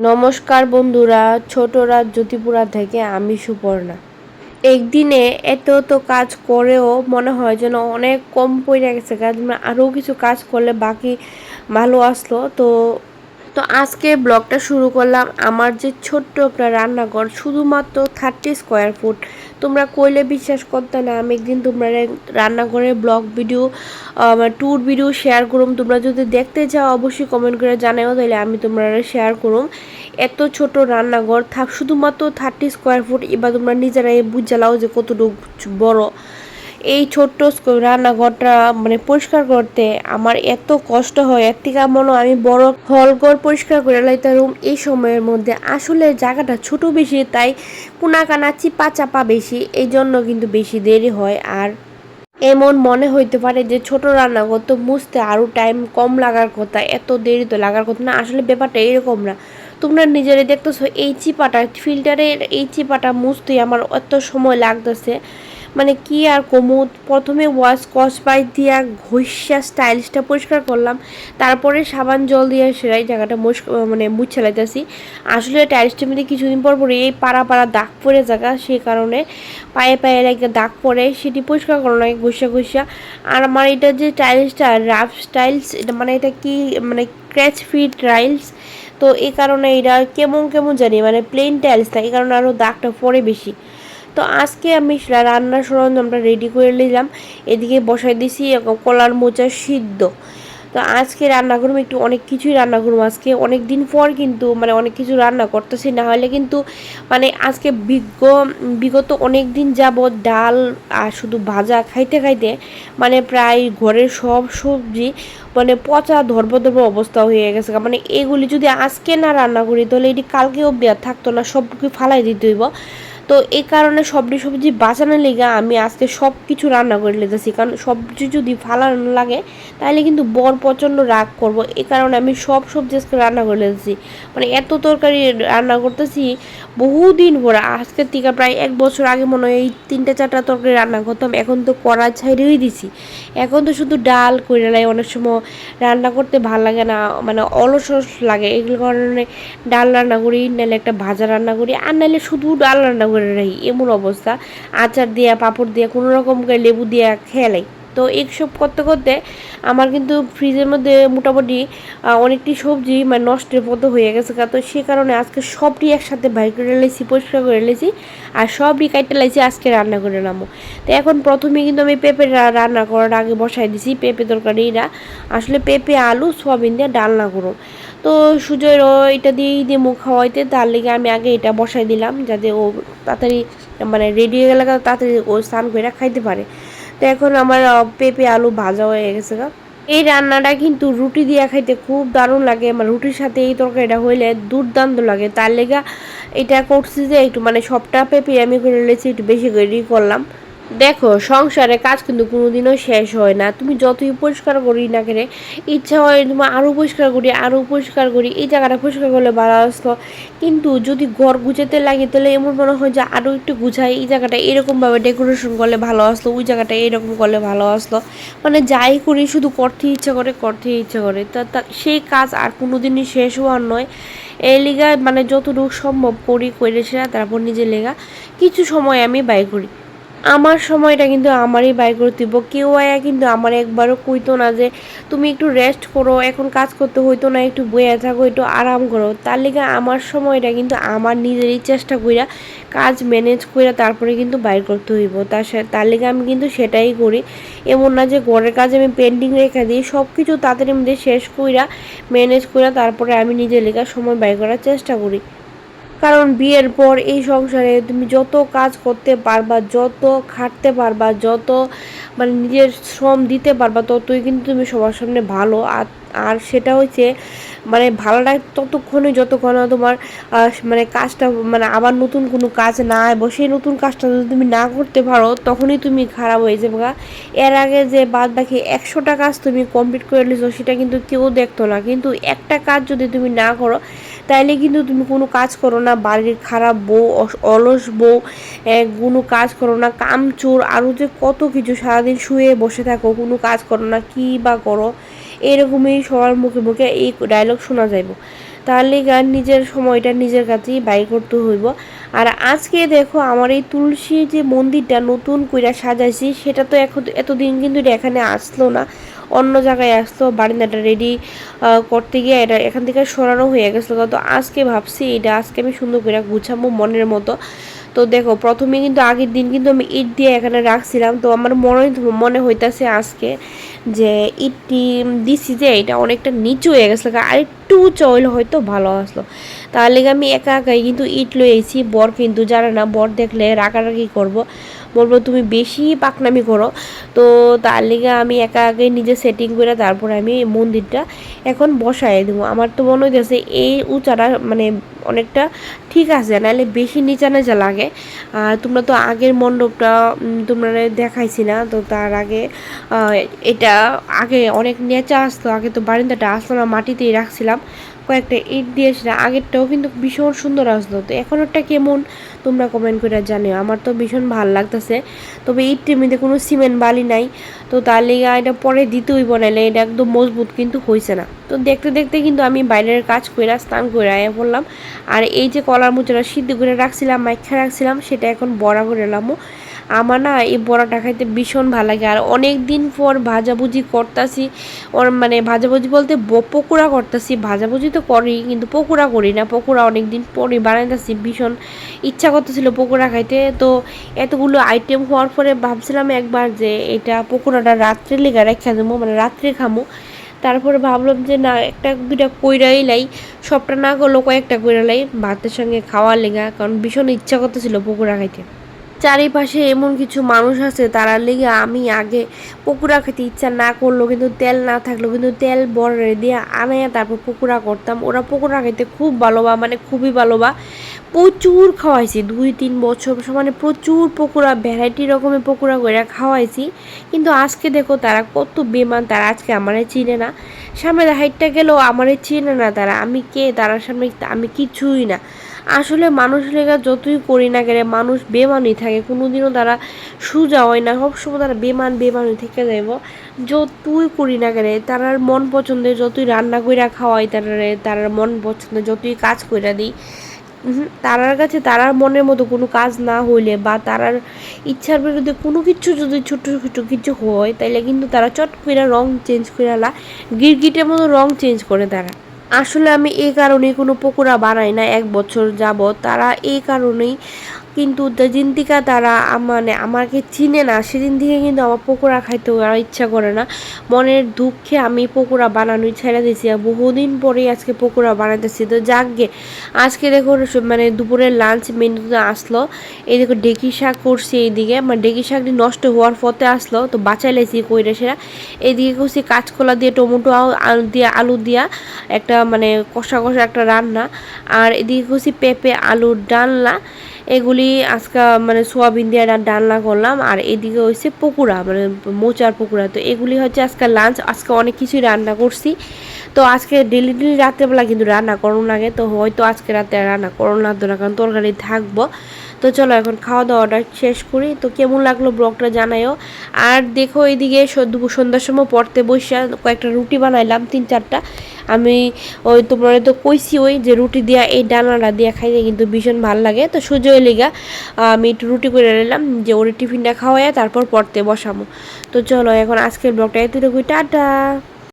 নমস্কার বন্ধুরা, ছোট রাত জ্যোতিপুরা থেকে আমি সুপর্ণা। একদিনে এত তো কাজ করেও মনে হয় যেন অনেক কম পড়ে গেছে কাজ, আরও কিছু কাজ করলে বাকি ভালো আসলো। তো আজকে ব্লগটা শুরু করলাম আমার যে ছোট্ট একটা রান্নাঘর, শুধুমাত্র 30 স্কোয়ার ফুট। তোমরা কইলে বিশ্বাস করতে না, আমি একদিন তোমরা রান্নাঘরের blog video tour video share করুম। তোমরা যদি দেখতে চাও অবশ্যই কমেন্ট করে জানাও, তাহলে আমি তোমরা শেয়ার করুম। এত ছোট রান্নাঘর শুধুমাত্র 30 স্কোয়ার ফুট। এবার তোমরা নিজেরাই বুঝালাও যে কতটুকু বড় এই ছোট্ট রান্নাঘরটা পরিষ্কার করতে আমার এত কষ্ট হয়। এর থেকে মনে আমি বড় হলঘর পরিষ্কার করে লাইতে রুম এই সময়ের মধ্যে। আসলে জায়গাটা ছোট বেশি, তাই কোনাকানা চিপা চাপা বেশি, এই জন্য কিন্তু বেশি দেরি হয়। আর এমন মনে হইতে পারে যে ছোট রান্নাঘর তো মুছতে আরও টাইম কম লাগার কথা, এত দেরি তো লাগার কথা না। আসলে ব্যাপারটা এরকম না। তোমরা নিজেরাই দেখতেছো এই চিপাটা, ফিল্টারের এই চিপাটা মুছতেই আমার এত সময় লাগতেছে। কি আর কমু, প্রথমে স্কচ ব্রাইট দিয়া ঘষা স্টাইলিশটা পরিষ্কার করলাম, তারপরে সাবান জল দিয়ে সেরাই জায়গাটা মুছে লাইতেছি। আসলে টাইলসটার মধ্যে কিছুদিন পর পরে এই পাড়া পাড়া দাগ পড়ে জায়গা, সেই কারণে পায়ে পায়ে একটা দাগ পড়ে, সেটি পরিষ্কার করা লাগে ঘষা। আর আমার এটা যে টাইলসটা রাফ টাইলস, এটা এটা কি ক্র্যাচ ফিট টাইলস, তো এই কারণে এটা কেমন কেমন জানি প্লেন টাইলস না, এই কারণে আরও দাগটা পড়ে বেশি। তো আজকে আমি রান্নার সরঞ্জামটা রেডি করে নিলাম, এদিকে বসাই দিছি কলার মোচা সিদ্ধ। তো আজকে রান্না করবো একটু অনেক কিছুই রান্না করবো আজকে, অনেক দিন পর কিন্তু অনেক কিছু রান্না করতেছি, না হলে কিন্তু আজকে বিগত অনেক দিন যাবৎ ডাল আর শুধু ভাজা খাইতে খাইতে প্রায় ঘরের সব সবজি পচা ধর্ব অবস্থা হয়ে গেছে। এগুলি যদি আজকে না রান্না করি তাহলে এটি কালকে অব্দি আর থাকতো না, সব ফালাই দিতে হইব। তো এই কারণে সবজি বাঁচানোর লেগে আমি আজকে সব কিছু রান্না করে নিতেছি, কারণ সবজি যদি ফালানো লাগে তাহলে কিন্তু বর প্রচণ্ড রাগ করব। এই কারণে আমি সব সবজি আজকে রান্না করে নিতেছি। এত তরকারি রান্না করতেছি বহুদিন পরে, আজকের থেকে প্রায় 1 বছর আগে মনে হয় এই 3-4টা তরকারি রান্না করতাম, এখন তো কড়া ছাইড়েই দিছি। এখন তো শুধু ডাল করে লাই, অনেক সময় রান্না করতে ভালো লাগে না, অলস লাগে, এগুলো কারণে ডাল রান্না করি, নাহলে একটা ভাজা রান্না করি, আর নাহলে শুধু ডাল রান্না করে রাখি, এমন অবস্থা। আচার দিয়া পাঁপড় দিয়া কোনো রকম লেবু দিয়া খেলাই। তো এইসব করতে করতে আমার কিন্তু ফ্রিজের মধ্যে মোটামুটি অনেকটি সবজি নষ্টের মতো হয়ে গেছে। তো সে কারণে আজকে সবটি একসাথে বাইর করে লেছি, পরিষ্কার করে লেছি, আর সবই কাইটে লাইছি আজকে রান্না করে নামো। তো এখন প্রথমে কিন্তু আমি পেঁপে রান্না করার আগে বসাই দিছি পেঁপে তরকারিটা। আসলে পেঁপে আলু সোয়াবিন দিয়ে ডালনা করো, তো সুজয়ের এটা দিয়ে মুখ খাওয়াইতে, তার লেগে আমি আগে এটা বসাই দিলাম যাতে ও তাড়াতাড়ি রেডি হয়ে গেলে তাড়াতাড়ি ও স্নান করে খাইতে পারে। তো এখন আমার পেঁপে আলু ভাজা হয়ে গেছে। এই রান্নাটা কিন্তু রুটি দিয়ে খাইতে খুব দারুণ লাগে, রুটির সাথে এই তরকারিটা হইলে দুর্দান্ত লাগে। তার লেগে এটা করছি যে একটু সবটা পেঁপে আমি করে লেছি, একটু বেশি করে করলাম। দেখো, সংসারে কাজ কিন্তু কোনোদিনও শেষ হয় না, তুমি যতই পরিষ্কার করি না কেন ইচ্ছা হয় তুমি আরও পরিষ্কার করি, এই জায়গাটা পরিষ্কার করলে ভালো আসতো। কিন্তু যদি ঘর গুছাতে লাগে তাহলে এমন মনে হয় যে আরও একটু গুছাই, এই জায়গাটা এরকমভাবে ডেকোরেশন করলে ভালো আসতো, ওই জায়গাটা এরকম করলে ভালো আসতো। যাই করি শুধু করতে ইচ্ছা করে, তা সেই কাজ আর কোনোদিনই শেষ হওয়ার নয়। এই লিগা যতটুকু সম্ভব করে সেরা, তারপর নিজের লেগা কিছু সময় আমি ব্যয় করি। আমার সময়টা কিন্তু আমারই ব্যয় করতে হইব, কেউ আয়া কিন্তু আমার একবারও কইতো না যে তুমি একটু রেস্ট করো, এখন কাজ করতে হইতো না, একটু বইয়া থাকো, একটু আরাম করো। তার লিগে আমার সময়টা কিন্তু আমার নিজেরই চেষ্টা কইরা কাজ ম্যানেজ কইরা তারপরে কিন্তু বাইর করতে হইব। তার লিগে আমি কিন্তু সেটাই করি। এমন না যে ঘরের কাজ আমি পেন্ডিং রেখে দিই, সব কিছু তাড়াতাড়ি মধ্যে শেষ কইরা ম্যানেজ কইরা তারপরে আমি নিজের লেগে সময় ব্যয় করার চেষ্টা করি। কারণ বিয়ের পর এই সংসারে তুমি যত কাজ করতে পারবা, যত খাটতে পারবা, যত নিজের শ্রম দিতে পারবা, ততই কিন্তু তুমি সবার সামনে ভালো। আর সেটা হচ্ছে ভালোটা ততক্ষণই যতক্ষণ তোমার কাজটা আবার নতুন কোনো কাজ না আইব, সেই নতুন কাজটা যদি তুমি না করতে পারো তখনই তুমি খারাপ হয়ে যাবে। এর আগে যে বাদ বাকি 100টা কাজ তুমি কমপ্লিট করে নিছো সেটা কিন্তু কেউ দেখতো না, কিন্তু একটা কাজ যদি তুমি না করো তাইলে কিন্তু তুমি কোনো কাজ করো না, বাড়ির খারাপ বউ, অলস বউ, কোনো কাজ করো না, কামচোর, আরও যে কত কিছু, সারাদিন শুয়ে বসে থাকো, কোনো কাজ করো না, কী বা করো, এরকমই সবার মুখে মুখে এই ডায়লগ শোনা যাইব। তাহলে নিজের সময়টা নিজের কাছেই ব্যয় করতে হইব। আর আজকে দেখো আমার এই তুলসী যে মন্দিরটা নতুন কইরা সাজাইছি সেটা তো এখন এতদিন কিন্তু এখানে আসলো না, অন্য জায়গায় আসতো। বারান্দাটা রেডি করতে গিয়ে এটা এখান থেকে সরানো হয়ে গেছিলো। তো আজকে ভাবছি এটা আজকে আমি সুন্দর করে গুছাবো মনের মতো। তো দেখো প্রথমে কিন্তু আগের দিন কিন্তু আমি ইট দিয়ে এখানে রাখছিলাম, তো আমার মনে হইতাছে আজকে যে ইটটি দিছি যে এটা অনেকটা নিচু হয়ে গেছিলো, আর একটু উঁচু হইলে হয়তো ভালো আসলো। তাহলে আমি একা একাই কিন্তু ইট লয়ে এসেছি, বর কিন্তু জানে না, বর দেখলে রাগারাগি করব, বলবো তুমি বেশি পাকনামি করো। তো তার লিগে আমি একা আগে নিজে সেটিং করে তারপর আমি মন্দিরটা এখন বসাই দেবো। আমার তো মনে হইতেছে এই উঁচাটা মানে অনেকটা ঠিক আছে, নাহলে বেশি নিচা নিচা লাগে। আর তোমরা তো আগের মণ্ডপটা তোমরা দেখাইছি না, তো তার আগে এটা আগে অনেক নেচা আসতো, আগে তো বারান্দাটা আসতো না, মাটিতেই রাখছিলাম, কয়েকটা ইট দিয়েছিলাম। আগেরটাও কিন্তু ভীষণ সুন্দর আসতো। তো এখনটা কেমন তোমরা কমেন্ট করে জানিও, আমার তো ভীষণ ভালো লাগতেছে। তবে ইটটির মধ্যে কোনো সিমেন্ট বালি নাই, তো তার লেগে এটা পরে দিতে হইব, নাইলে এটা একদম মজবুত কিন্তু হয়েছে না। তো দেখতে দেখতে কিন্তু আমি বাইরের কাজ করে স্নান করে আয়া পড়লাম। আর এই যে কলার মুচাটা সিদ্ধ করে রাখছিলাম, মাইখা রাখছিলাম, সেটা এখন বড়া করে এলামও। আমার না এই বড়াটা খাইতে ভীষণ ভালো লাগে। আর অনেক দিন পর ভাজাভুজি করতাছি, ওর মানে ভাজাভুজি বলতে পকোড়া করতেছি, ভাজাভুজি তো করি কিন্তু পকোড়া করি না, পকোড়া অনেক দিন পরে বানাইতেছি, ভীষণ ইচ্ছা করতেছিল পকোড়া খাইতে। তো এতগুলো আইটেম হওয়ার পরে ভাবছিলাম একবার যে এটা পকোড়াটা রাত্রে লেগে রেখে দেবো, মানে রাত্রে খামো। তারপরে ভাবলাম যে না, একটা দুইটা কইরাই লাই, সবটা না করলেও কয়েকটা কইরা লাই ভাতের সঙ্গে খাওয়ার লেগা, কারণ ভীষণ ইচ্ছা করতেছিল পকোড়া খাইতে। চারিপাশে এমন কিছু মানুষ আছে তারা লেগে আমি আগে পকোড়া খেতে ইচ্ছা না করলো কিন্তু তেল না থাকলো কিন্তু তেল বড়ে দিয়ে আনাইয়া তারপর পকোড়া করতাম। ওরা পকোড়া খেতে খুব ভালোবা, মানে খুবই ভালোবা, প্রচুর খাওয়াইছি 2-3 বছর, মানে প্রচুর পকোড়া ভ্যারাইটি রকমের পকোড়া করে খাওয়াইছি। কিন্তু আজকে দেখো তারা কত বেমান, তারা আজকে আমারে চিনে না, সামনে হাইটটা গেলেও আমারে চিনে না তারা, আমি কে তারার সামনে, আমি কিছুই না। আসলে মানুষ লেগা যতই করি না গেলে মানুষ বেমানই থাকে, কোনোদিনও তারা সোজা হয় না, সবসময় তারা বেমানই থেকে যাইব। যতই করি না গেলে তারার মন পছন্দের যতই রান্না কইরা খাওয়াই, তারার মন পছন্দের যতই কাজ কইরা দিই, তারার কাছে তারার মনের মতো কোনো কাজ না হইলে বা তারার ইচ্ছার বিরুদ্ধে কোনো কিছু যদি ছোট ছোট কিছু হয়, তাইলে কিন্তু তারা চট করে রং চেঞ্জ করে গিরগিটের মতো রং চেঞ্জ করে তারা। আসলে আমি এই কারণেই কোনো পকোড়া বানাই না 1 বছর যাবৎ, তারা এই কারণেই। কিন্তু যেদিন থেকে তারা মানে আমাকে চিনে না সেদিন থেকে কিন্তু আমার পকোড়া খাইতেও আর ইচ্ছা করে না। মনের দুঃখে আমি পকোড়া বানানোই ছেড়ে দিয়েছি, আর বহুদিন পরেই আজকে পকোড়া বানাইতেছি। তো যাকগে আজকে দেখো মানে দুপুরের লাঞ্চ মেনুতে আসলো, এই দেখো ডেকি শাক করছি, এইদিকে মানে ডেকি শাকটি নষ্ট হওয়ার পথে আসলো, তো বাঁচাই লাইছি কইরা সেরা। এইদিকে করছি কাঁচকলা দিয়ে টমেটো আলু দিয়া একটা মানে কষা কষা একটা রান্না। আর এদিকে করছি পেঁপে আলুর ডালনা, এগুলি আজকে মানে সোয়াবিন দিয়ে ডালনা করলাম। আর এদিকে হচ্ছে পকোড়া, মানে মোচার পকোড়া। তো এগুলি হচ্ছে আজকে লাঞ্চ, আজকে অনেক কিছুই রান্না করছি। তো আজকে ডেলি রাত্রেবেলা কিন্তু রান্না করুন লাগে, তো হয়তো আজকে রাতে রান্না করুন লাগতো না, কারণ তরকারি থাকবো। তো চলো এখন খাওয়া দাওয়াটা শেষ করি। তো কেমন লাগলো ব্লগটা জানাইও। আর দেখো এইদিকে সন্ধ্যার সময় পড়তে বসে কয়েকটা রুটি বানাইলাম 3-4টা। আমি ওই তোমরা তো কইছি ওই যে রুটি দিয়া এই ডালনাটা দিয়া খাইতে কিন্তু ভীষণ ভালো লাগে। তো সুজয় লিগা আমি একটু রুটি করে নিলাম যে ওর টিফিনটা খাওয়াইয়া তারপর পড়তে বসাবো। তো চলো এখন আজকের ব্লগটা এতটুকুই, টাটা।